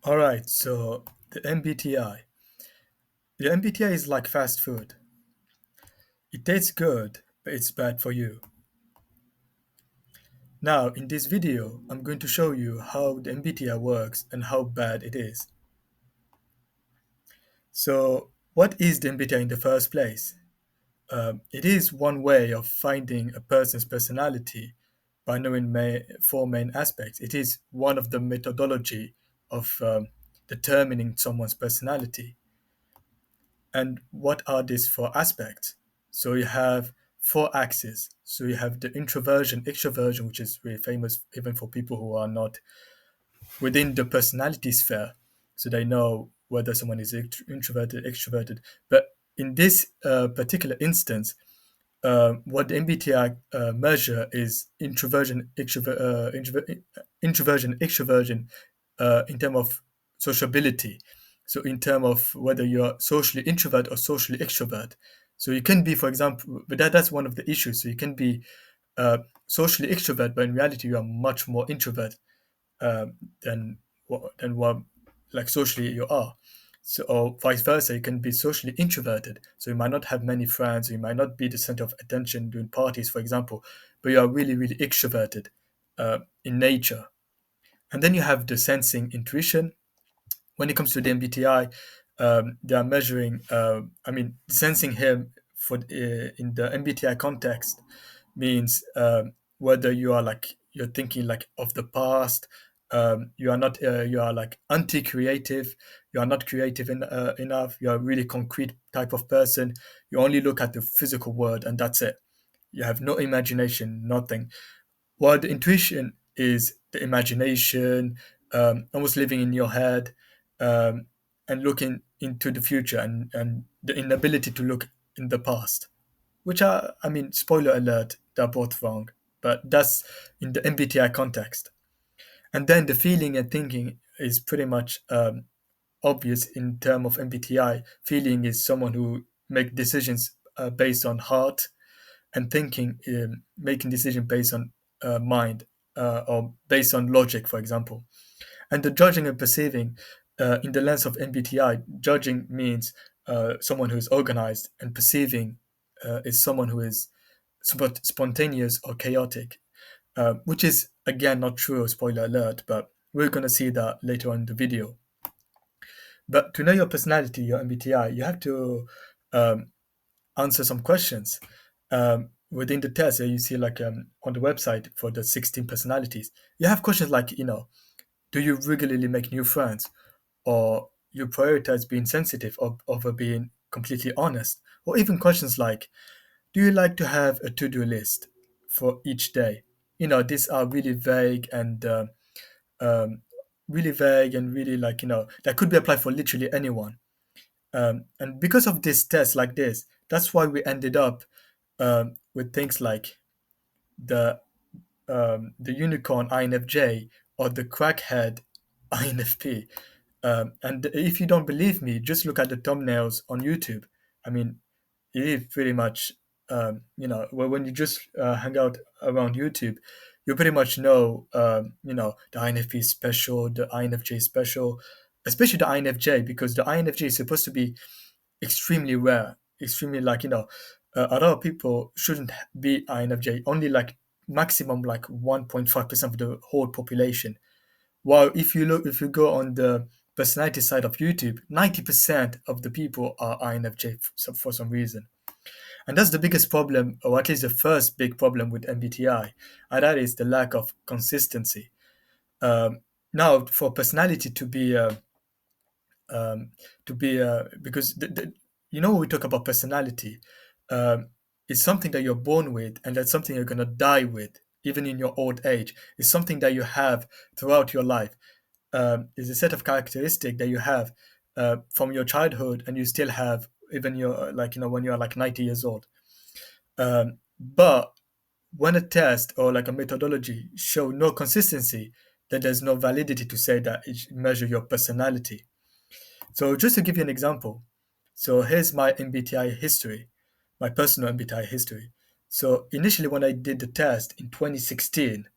All right, so the MBTI. The MBTI is like fast food. It tastes good, but it's bad for you. Now, in this video, I'm going to show you how the MBTI works and how bad it is. So, what is the MBTI in the first place? It is one way of finding a person's personality by knowing four main aspects. It is one of the methodology of determining someone's personality. And what are these four aspects? So you have four axes. So you have the introversion, extroversion, which is really famous even for people who are not within the personality sphere. So they know whether someone is introverted, extroverted. But in this particular instance, what the MBTI measure is introversion, extroversion, in terms of sociability. So in terms of whether you're socially introvert or socially extrovert. So you can be, for example, but that's one of the issues. So you can be socially extrovert, but in reality you are much more introvert um, than what like socially you are. So, or vice versa, you can be socially introverted. So you might not have many friends, you might not be the center of attention during parties, for example, but you are really, really extroverted in nature. And then you have the sensing intuition. When it comes to the MBTI, they are measuring. Sensing him for in the MBTI context means whether you are like you're thinking like of the past. You are not. You are like anti-creative. You are not creative enough. You are a really concrete type of person. You only look at the physical world and that's it. You have no imagination, nothing. While the intuition is the imagination, almost living in your head, um, and looking into the future and the inability to look in the past, which are, I mean, spoiler alert, they're both wrong, but that's in the MBTI context. And then the feeling and thinking is pretty much obvious in term of MBTI. Feeling is someone who make decisions based on heart, and thinking, making decision based on mind or based on logic, for example. And the judging and perceiving, in the lens of MBTI, judging means someone who is organized, and perceiving is someone who is spontaneous or chaotic, which is again not true. Spoiler alert, but we're gonna see that later on in the video. But to know your personality, your MBTI, you have to um, answer some questions. Within the test, you see like on the website for the 16 personalities, you have questions like, do you regularly make new friends? Or you prioritize being sensitive over being completely honest? Or even questions like, do you like to have a to-do list for each day? These are really vague and um, really like, that could be applied for literally anyone. And because of this test like this, that's why we ended up with things like the the unicorn INFJ or the crackhead INFP. And if you don't believe me, just look at the thumbnails on YouTube. I mean, it is pretty much, when you just hang out around YouTube, you pretty much know, the INFP is special, the INFJ is special, especially the INFJ, because the INFJ is supposed to be extremely rare, extremely like, a lot of people shouldn't be INFJ, only like maximum like 1.5% of the whole population. While if you go on the personality side of YouTube, 90% of the people are INFJ for some reason. And that's the biggest problem, or at least the first big problem with MBTI, and that is the lack of consistency. Now, for personality because when we talk about personality, um, it's something that you're born with, and that's something you're gonna die with, even in your old age. It's something that you have throughout your life. It's a set of characteristics that you have from your childhood, and you still have even your like when you're like 90 years old. But when a test or like a methodology show no consistency, then there's no validity to say that it measure your personality. So just to give you an example, so here's my MBTI history, my personal MBTI history. So initially, when I did the test in 2016,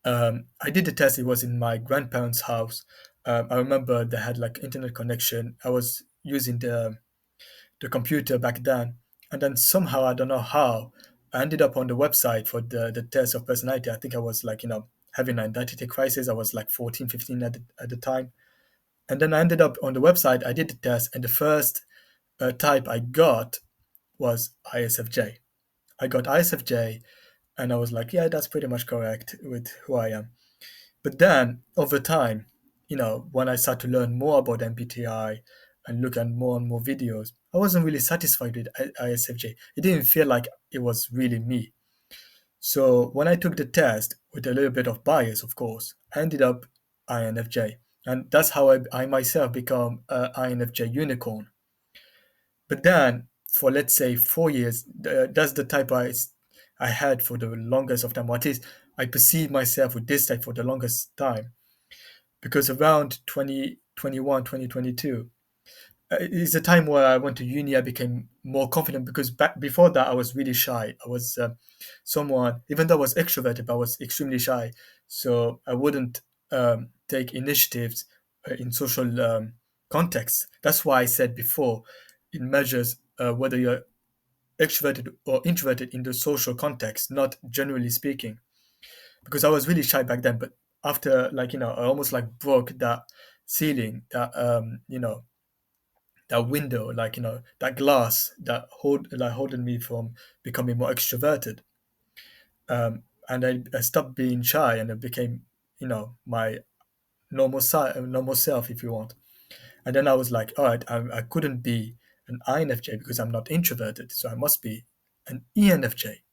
I did the test. It was in my grandparents' house. I remember they had like internet connection. I was using the computer back then, and then somehow I don't know how I ended up on the website for the test of personality. I think I was like having an identity crisis. I was like 14, 15 at the time, and then I ended up on the website. I did the test, and the first type I got was ISFJ. I got ISFJ, and I was like, yeah, that's pretty much correct with who I am. But then over time, when I started to learn more about MBTI and look at more and more videos, I wasn't really satisfied with ISFJ. It didn't feel like it was really me. So when I took the test with a little bit of bias, of course, I ended up INFJ. And that's how I myself become a INFJ unicorn. But then for let's say 4 years, that's the type I had for the longest of time, or at least I perceived myself with this type for the longest time. Because around 2021, 2022 is a time where I went to uni. I became more confident because back before that I was really shy. I was someone, even though I was extroverted, but I was extremely shy. So I wouldn't take initiatives in social contexts. That's why I said before it measures whether you're extroverted or introverted in the social context, not generally speaking. Because I was really shy back then, but after I almost like broke that ceiling, that window, that glass that holding me from becoming more extroverted. And I stopped being shy, and it became my normal self, if you want. And then I was like, all right, I couldn't be an INFJ because I'm not introverted, so I must be an ENFJ.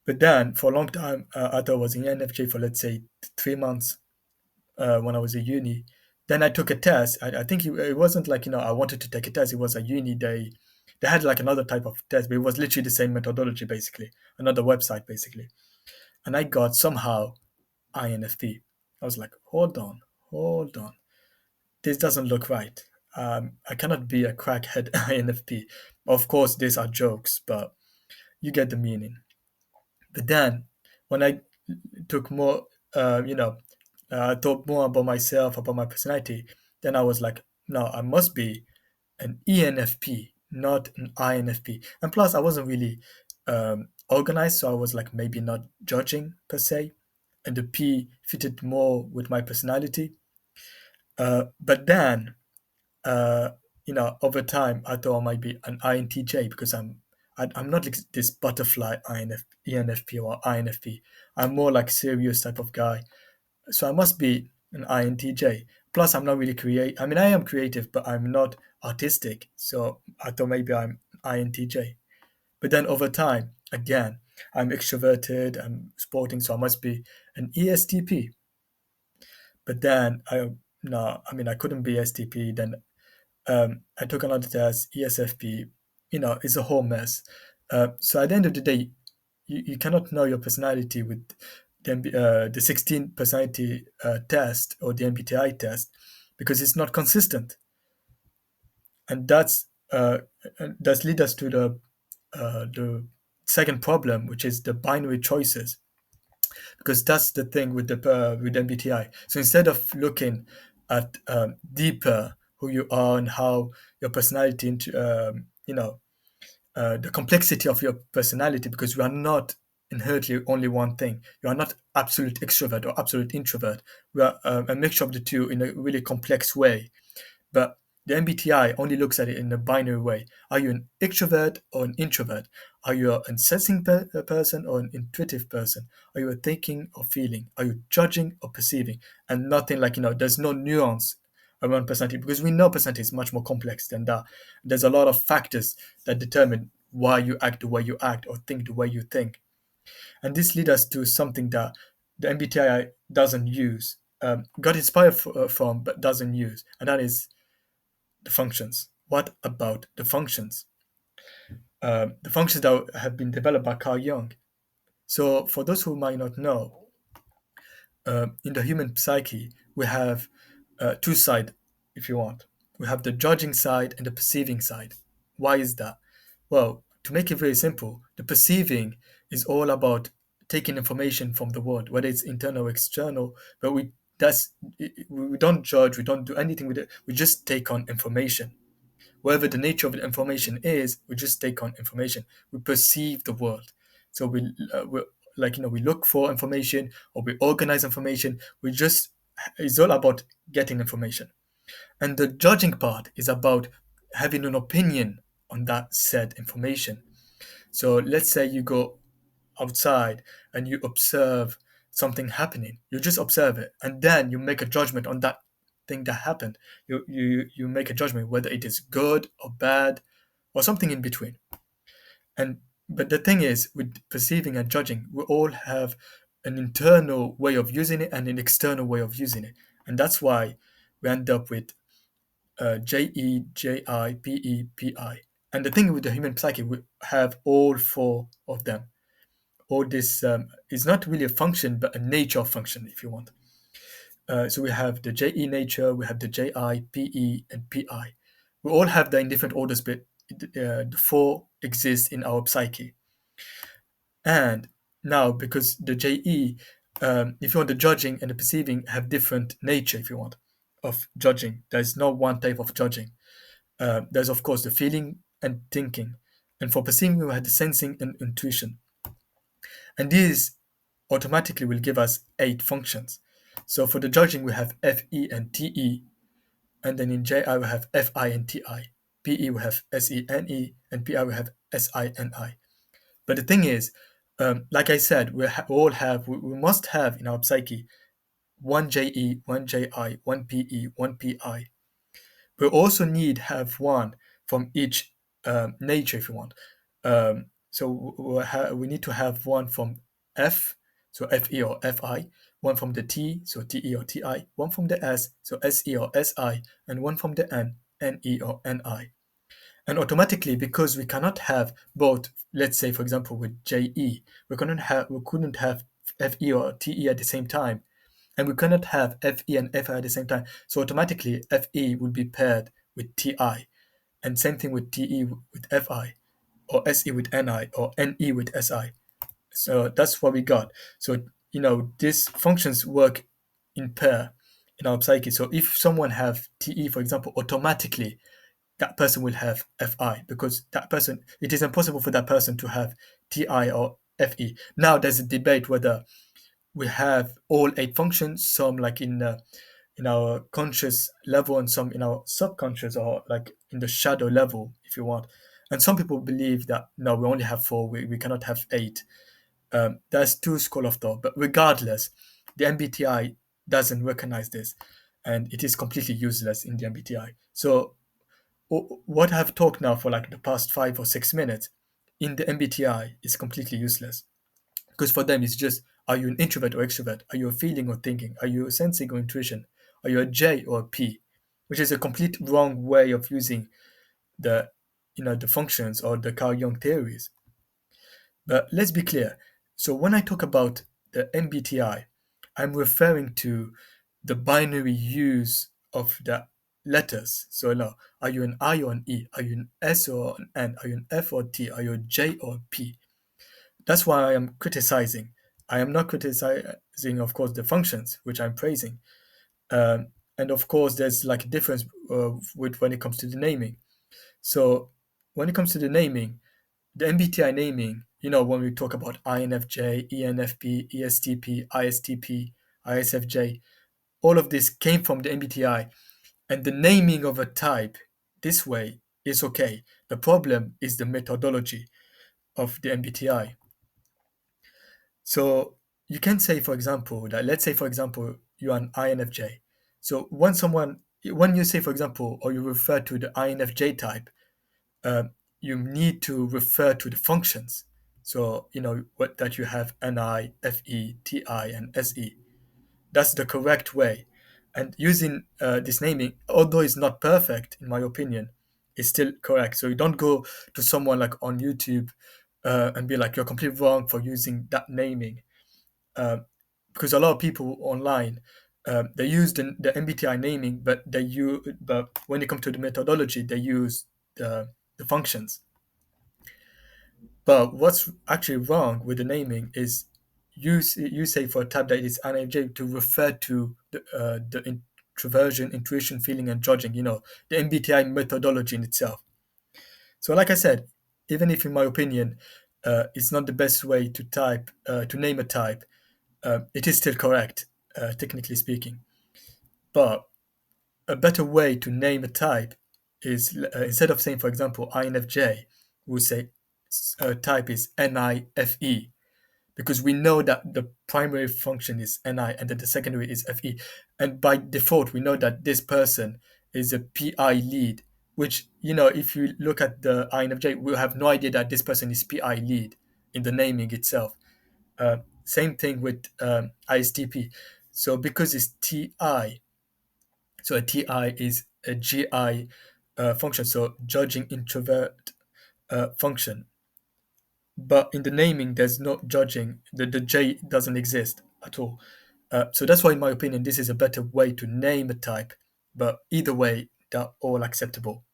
But then for a long time, I thought I was an ENFJ for let's say 3 months when I was at uni. Then I took a test. I think it wasn't like I wanted to take a test. It was a uni. They had like another type of test, but it was literally the same methodology, basically another website, basically. And I got somehow INFP. I was like, hold on, this doesn't look right. I cannot be a crackhead INFP. Of course, these are jokes, but you get the meaning. But then when I took more, thought more about myself, about my personality, then I was like, no, I must be an ENFP, not an INFP. And plus, I wasn't really organized, so I was like maybe not judging per se, and the P fitted more with my personality. But then, uh, over time, I thought I might be an INTJ because I'm not like this butterfly ENFP or INFP. I'm more like serious type of guy, so I must be an INTJ. Plus, I'm not really creative. I mean, I am creative, but I'm not artistic. So I thought maybe I'm INTJ. But then over time, again, I'm extroverted, I'm sporting, so I must be an ESTP. But then no, I mean, I couldn't be STP. Then I took another test, ESFP. It's a whole mess. So at the end of the day, you cannot know your personality with the 16 personality test or the MBTI test because it's not consistent, and that's lead us to the second problem, which is the binary choices, because that's the thing with MBTI. So instead of looking at deeper who you are and how your personality into the complexity of your personality, because you are not inherently only one thing. You are not absolute extrovert or absolute introvert. We are a mixture of the two in a really complex way. But the MBTI only looks at it in a binary way. Are you an extrovert or an introvert? Are you an sensing person or an intuitive person? Are you a thinking or feeling? Are you judging or perceiving? And nothing like, there's no nuance around personality, because we know personality is much more complex than that. There's a lot of factors that determine why you act the way you act or think the way you think. And this leads us to something that the MBTI doesn't use, got inspired from, but doesn't use. And that is the functions. What about the functions? The functions that have been developed by Carl Jung. So, for those who might not know, in the human psyche, we have two sides, if you want. We have the judging side and the perceiving side. Why is that? Well, to make it very simple, the perceiving is all about taking information from the world, whether it's internal or external, but we That's we don't judge, we don't do anything with it. We just take on information. Whatever the nature of the information is, we just take on information. We perceive the world. So we like we look for information or we organize information. We just it's all about getting information. And the judging part is about having an opinion on that said information. So let's say you go outside and you observe something happening. You just observe it and then you make a judgment on that thing that happened. You make a judgment whether it is good or bad or something in between. And but the thing is, with perceiving and judging, we all have an internal way of using it and an external way of using it. And that's why we end up with JE, JI, PE, PI. And the thing with the human psyche, we have all four of them. All this is not really a function, but a nature of function, if you want. So we have the JE nature, we have the JI, PE, and PI. We all have them in different orders, but the four exist in our psyche. And now, because the JE, if you want the judging and the perceiving have different nature, if you want, of judging. There's no one type of judging. There's of course the feeling and thinking, and for perceiving we have the sensing and intuition, and these automatically will give us 8 functions. So for the judging we have FE and TE, and then in JI we have FI and TI, PE we have SENE, and PI we have SINI. But the thing is, like I said, we must have in our psyche one JE, one JI, one PE, one PI. We also need have one from each nature if you want. So we need to have one from F, so FE or FI, one from the T, so TE or TI, one from the S, so SE or SI, and one from the N, NE or NI. And automatically, because we cannot have both, let's say for example with JE, we couldn't have FE or TE at the same time, and we cannot have FE and FI at the same time. So automatically FE will be paired with TI, and same thing with TE with FI, or SE with NI, or NE with SI. So that's what we got. So these functions work in pair in our psyche. So if someone have TE, for example, automatically that person will have FI, because that person, it is impossible for that person to have TI or FE. Now there's a debate whether we have all 8 functions, some like in our conscious level and some in our subconscious, or like in the shadow level if you want. And some people believe that no, we only have 4, we cannot have 8. There's 2 school of thought, but regardless, the MBTI doesn't recognize this, and it is completely useless in the MBTI. So what I've talked now for like the past 5 or 6 minutes in the MBTI is completely useless, because for them it's just, are you an introvert or extrovert? Are you a feeling or thinking? Are you a sensing or intuition? Are you a J or a P? Which is a complete wrong way of using the the functions or the Carl Jung theories. But let's be clear. So when I talk about the MBTI, I'm referring to the binary use of the letters. So now, are you an I or an E? Are you an S or an N? Are you an F or T? Are you a J or a P? That's why I am criticizing. I am not criticizing, of course, the functions, which I'm praising. And of course, there's like a difference with when it comes to the naming. So when it comes to the naming, the MBTI naming, when we talk about INFJ, ENFP, ESTP, ISTP, ISFJ, all of this came from the MBTI. And the naming of a type this way is okay. The problem is the methodology of the MBTI. So you can say, for example, that let's say, for example, you're an INFJ. So when you say, for example, or you refer to the INFJ type, uh, you need to refer to the functions. So what that you have NI, FE, TI, and SE. That's the correct way. And using this naming, although it's not perfect in my opinion, is still correct. So you don't go to someone like on YouTube and be like, you're completely wrong for using that naming, uh, because a lot of people online they use the MBTI naming, but when it comes to the methodology, they use the functions. But what's actually wrong with the naming is you say for a type that it is INFJ to refer to the introversion, intuition, feeling, and judging. The MBTI methodology in itself. So, like I said, even if in my opinion, it's not the best way to name a type, it is still correct, technically speaking. But a better way to name a type is instead of saying, for example, INFJ, we'll say type is NIFE, because we know that the primary function is NI and then the secondary is FE. And by default, we know that this person is a PI lead, which, if you look at the INFJ, we'll have no idea that this person is PI lead in the naming itself. Same thing with ISTP. So because it's TI, so a TI is a GI function, so judging introvert function. But in the naming, there's no judging. The J doesn't exist at all. So that's why, in my opinion, this is a better way to name a type. But either way, they're all acceptable.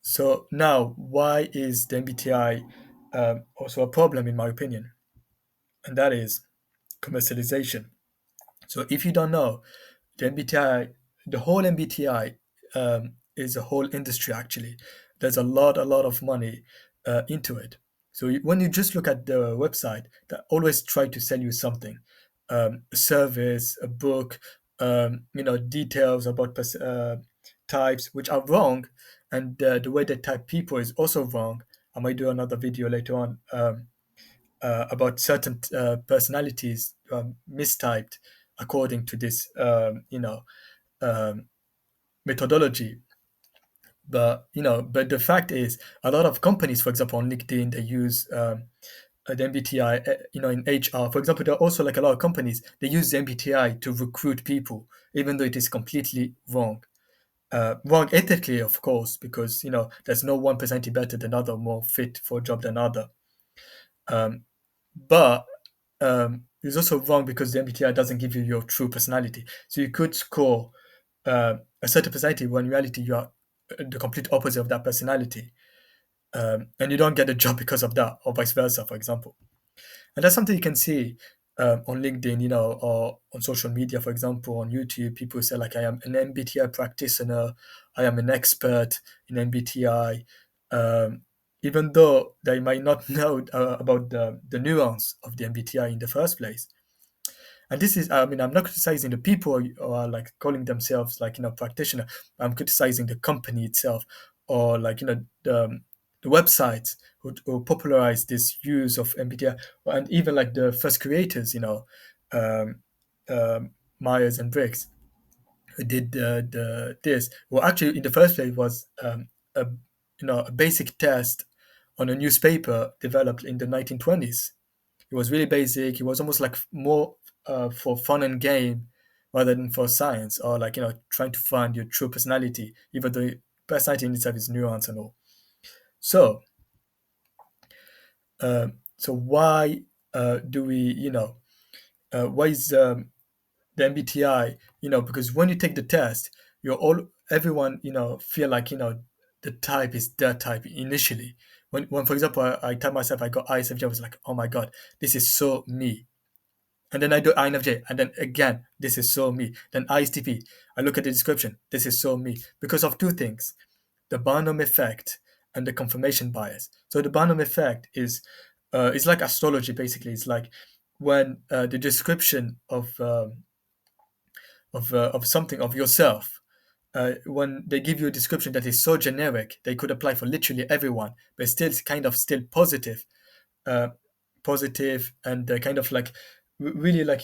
So now, why is the MBTI also a problem, in my opinion? And that is commercialization. So if you don't know, the MBTI, the whole MBTI is a whole industry actually. There's a lot of money into it. So when you just look at the website, they always try to sell you something, a service, a book, details about types, which are wrong, and the way they type people is also wrong. I might do another video later on about certain personalities mistyped according to this, um, methodology. But the fact is, a lot of companies, for example, on LinkedIn, they use the MBTI. In HR, for example, there are also like a lot of companies they use the MBTI to recruit people, even though it is completely wrong. Wrong ethically, of course, because there's no one personality better than other, more fit for a job than other. Um, but it's also wrong because the MBTI doesn't give you your true personality. So you could score a certain personality when in reality you are the complete opposite of that personality, and you don't get a job because of that, or vice versa, for example. And that's something you can see on LinkedIn, or on social media, for example, on YouTube. People say like, "I am an MBTI practitioner. I am an expert in MBTI," um, even though they might not know about the nuance of the MBTI in the first place. And this is, I mean, I'm not criticizing the people who are like calling themselves like practitioner. I'm criticizing the company itself, or like the websites who popularize this use of MBTI, and even like the first creators, um, Myers and Briggs, who did the this. Well, actually, in the first place, was a a basic test on a newspaper developed in the 1920s. It was really basic. It was almost like more for fun and game rather than for science, or like trying to find your true personality, even though personality in itself is nuance and all. So, so why do we why is the MBTI, because when you take the test, everyone feel like the type is their type initially. When for example, I tell myself I got ISFJ, I was like, oh my god, this is so me. And then I do INFJ, and then again, this is so me. Then ISTP, I look at the description, this is so me. Because of two things, the Barnum effect and the confirmation bias. So the Barnum effect is it's like astrology basically. It's like when the description of something of yourself, when they give you a description that is so generic, they could apply for literally everyone, but still positive, uh, and kind of like really like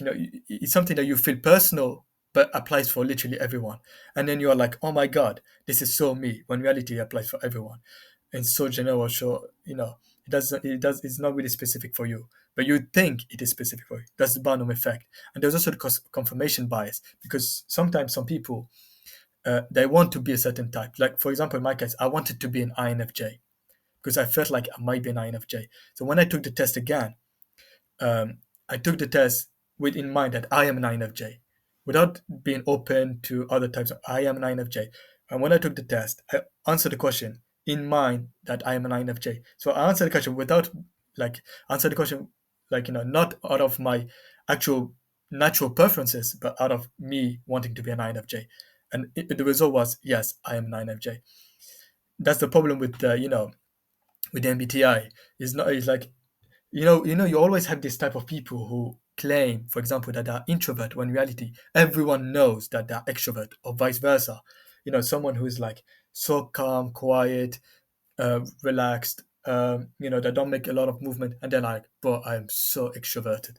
it's something that you feel personal but applies for literally everyone, and then you are like, oh my god, this is so me, when reality applies for everyone and so general. So it's not really specific for you, but you think it is specific for you. That's the Barnum effect. And there's also the confirmation bias, because sometimes some people they want to be a certain type. Like for example, in my case, I wanted to be an INFJ because I felt like I might be an INFJ. So when I took the test again, um, I took the test with in mind that I am an INFJ, without being open to other types. I am an INFJ, and when I took the test, I answered the question in mind that I am an INFJ. So I answered the question without like answer the question. like, not out of my actual natural preferences, but out of me wanting to be an INFJ. And the result was, yes, I am an INFJ. That's the problem with with the MBTI. It's not. It's like, you always have this type of people who claim, for example, that they're introvert when in reality everyone knows that they're extrovert, or vice versa. Someone who is like so calm, quiet, relaxed, that don't make a lot of movement, and they're like, bro, I am so extroverted.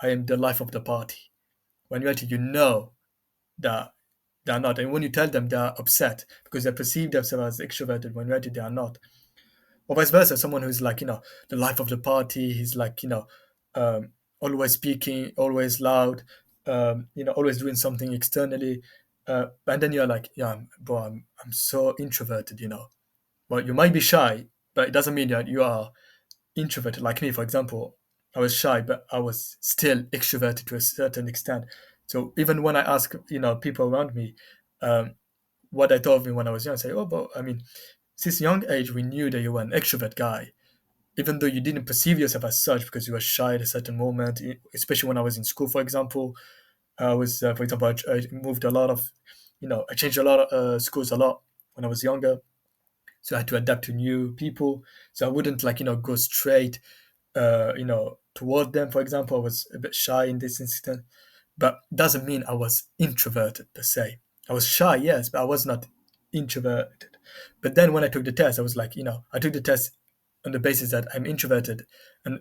I am the life of the party. When in reality, that they're not. And when you tell them, they're upset because they perceive themselves as extroverted when in reality they are not. Or vice versa, someone who's like, the life of the party, he's like, always speaking, always loud, always doing something externally. And then you're like, yeah, bro, I'm so introverted, Well, you might be shy, but it doesn't mean that you are introverted. Like me, for example, I was shy, but I was still extroverted to a certain extent. So even when I ask, people around me, um, what I thought of me when I was young, I say, oh, but I mean, since young age, we knew that you were an extrovert guy, even though you didn't perceive yourself as such because you were shy at a certain moment, especially when I was in school, for example. For example, I moved a lot of, I changed a lot of schools a lot when I was younger. So I had to adapt to new people. So I wouldn't like, go straight, toward them. For example, I was a bit shy in this instance, but doesn't mean I was introverted per se. I was shy, yes, but I was not introverted. But then when I took the test, I was like, I took the test on the basis that I'm introverted, and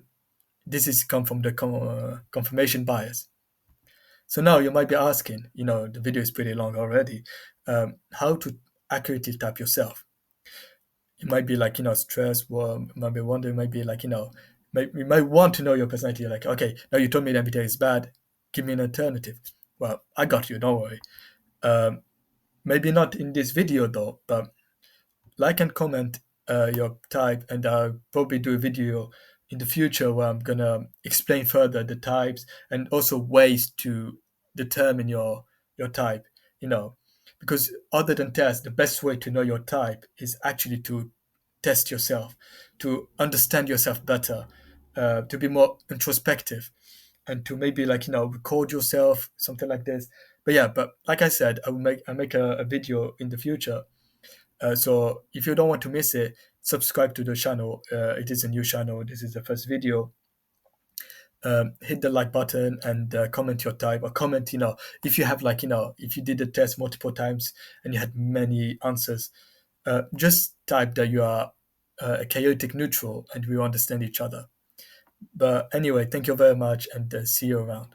this is come from the confirmation bias. So now you might be asking, the video is pretty long already, how to accurately type yourself. You might be like, stressed, or might be wondering, might be like, you might want to know your personality. You're like, okay, now you told me the MBTI is bad. Give me an alternative. Well, I got you. Don't worry. Um, Maybe not in this video though, but like and comment your type, and I'll probably do a video in the future where I'm gonna explain further the types and also ways to determine your type. You know, because other than test, the best way to know your type is actually to test yourself, to understand yourself better, to be more introspective, and to maybe like record yourself, something like this. But yeah, but like I said, I make a video in the future, so if you don't want to miss it, subscribe to the channel. It is a new channel. This is the first video. Hit the like button and comment your type, or comment, if you have like, if you did the test multiple times and you had many answers, just type that you are a chaotic neutral and we understand each other. But anyway, thank you very much, and see you around.